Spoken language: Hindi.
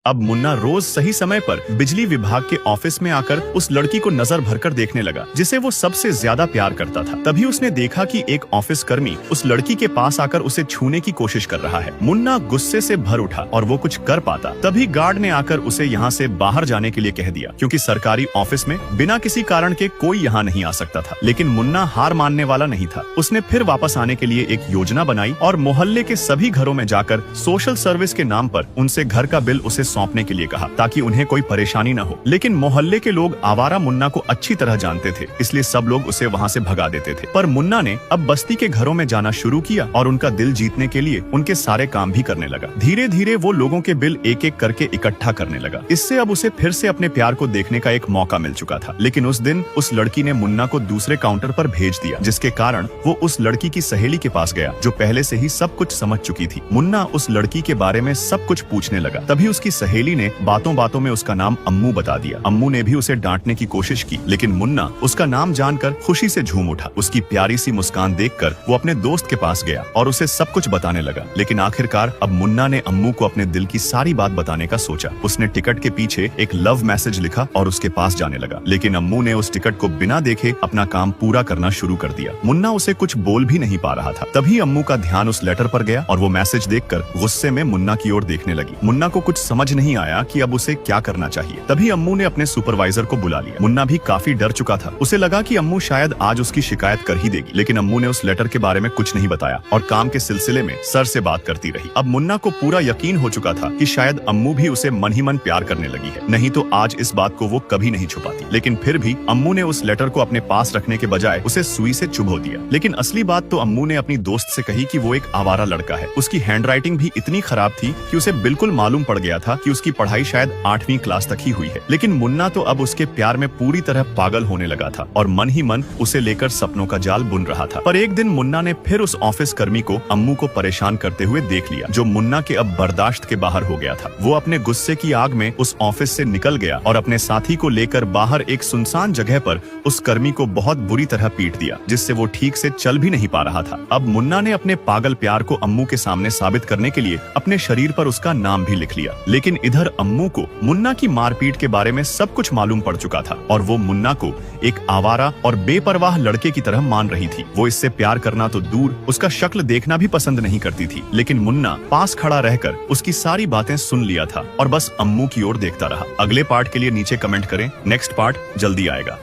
अब मुन्ना रोज सही समय पर बिजली विभाग के ऑफिस में आकर उस लड़की को नजर भरकर देखने लगा जिसे वो सबसे ज्यादा प्यार करता था। तभी उसने देखा कि एक ऑफिस कर्मी उस लड़की के पास आकर उसे छूने की कोशिश कर रहा है। मुन्ना गुस्से से भर उठा और वो कुछ कर पाता तभी गार्ड ने आकर उसे यहाँ से बाहर जाने के लिए कह दिया, क्योंकि सरकारी ऑफिस में बिना किसी कारण के कोई यहाँ नहीं आ सकता था। लेकिन मुन्ना हार मानने वाला नहीं था। उसने फिर वापस आने के लिए एक योजना बनाई और मोहल्ले के सभी घरों में जाकर सोशल सर्विस के नाम पर उनसे घर का बिल उसे सौंपने के लिए कहा, ताकि उन्हें कोई परेशानी न हो। लेकिन मोहल्ले के लोग आवारा मुन्ना को अच्छी तरह जानते थे, इसलिए सब लोग उसे वहाँ से भगा देते थे। पर मुन्ना ने अब बस्ती के घरों में जाना शुरू किया और उनका दिल जीतने के लिए उनके सारे काम भी करने लगा। धीरे धीरे वो लोगों के बिल एक एक करके इकट्ठा करने लगा। इससे अब उसे फिर से अपने प्यार को देखने का एक मौका मिल चुका था। लेकिन उस दिन उस लड़की ने मुन्ना को दूसरे काउंटर पर भेज दिया, जिसके कारण वो उस लड़की की सहेली के पास गया जो पहले से ही सब कुछ समझ चुकी थी। मुन्ना उस लड़की के बारे में सब कुछ पूछने लगा। तभी उसकी सहेली ने बातों बातों में उसका नाम अम्मू बता दिया। अम्मू ने भी उसे डांटने की कोशिश की, लेकिन मुन्ना उसका नाम जानकर खुशी से झूम उठा। उसकी प्यारी सी मुस्कान देखकर वो अपने दोस्त के पास गया और उसे सब कुछ बताने लगा। लेकिन आखिरकार अब मुन्ना ने अम्मू को अपने दिल की सारी बात बताने का सोचा। उसने टिकट के पीछे एक लव मैसेज लिखा और उसके पास जाने लगा। लेकिन अम्मू ने उस टिकट को बिना देखे अपना काम पूरा करना शुरू कर दिया। मुन्ना उसे कुछ बोल भी नहीं पा रहा था। तभी अम्मू का ध्यान उस लेटर पर गया और वो मैसेज देखकर गुस्से में मुन्ना की ओर देखने लगी। मुन्ना को कुछ समझ नहीं आया कि अब उसे क्या करना चाहिए। तभी अम्मू ने अपने सुपरवाइजर को बुला लिया। मुन्ना भी काफी डर चुका था। उसे लगा कि अम्मू शायद आज उसकी शिकायत कर ही देगी, लेकिन अम्मू ने उस लेटर के बारे में कुछ नहीं बताया और काम के सिलसिले में सर से बात करती रही। अब मुन्ना को पूरा यकीन हो चुका था कि शायद अम्मू भी उसे मन ही मन प्यार करने लगी है, नहीं तो आज इस बात को वो कभी नहीं छुपाती। लेकिन फिर भी अम्मू ने उस लेटर को अपने पास रखने के बजाय उसे सुई से चुभो दिया। लेकिन असली बात तो अम्मू ने अपनी दोस्त से कही कि वो एक आवारा लड़का है। उसकी हैंडराइटिंग भी इतनी खराब थी कि उसे बिल्कुल मालूम पड़ गया था कि उसकी पढ़ाई शायद 8वीं क्लास तक ही हुई है। लेकिन मुन्ना तो अब उसके प्यार में पूरी तरह पागल होने लगा था और मन ही मन उसे लेकर सपनों का जाल बुन रहा था। पर एक दिन मुन्ना ने फिर उस ऑफिस कर्मी को अम्मू को परेशान करते हुए देख लिया, जो मुन्ना के अब बर्दाश्त के बाहर हो गया था। वो अपने गुस्से की आग में उस ऑफिस से निकल गया और अपने साथी को लेकर बाहर एक सुनसान जगह पर उस कर्मी को बहुत बुरी तरह पीट दिया, जिससे वो ठीक से चल भी नहीं पा रहा था। अब मुन्ना ने अपने पागल प्यार को अम्मू के सामने साबित करने के लिए अपने शरीर पर उसका नाम भी लिख लिया। लेकिन इधर अम्मू को मुन्ना की मारपीट के बारे में सब कुछ मालूम पड़ चुका था और वो मुन्ना को एक आवारा और बेपरवाह लड़के की तरह मान रही थी। वो इससे प्यार करना तो दूर, उसका शक्ल देखना भी पसंद नहीं करती थी। लेकिन मुन्ना पास खड़ा रहकर उसकी सारी बातें सुन लिया था और बस अम्मू की ओर देखता रहा। अगले पार्ट के लिए नीचे कमेंट करें। नेक्स्ट पार्ट जल्दी आएगा।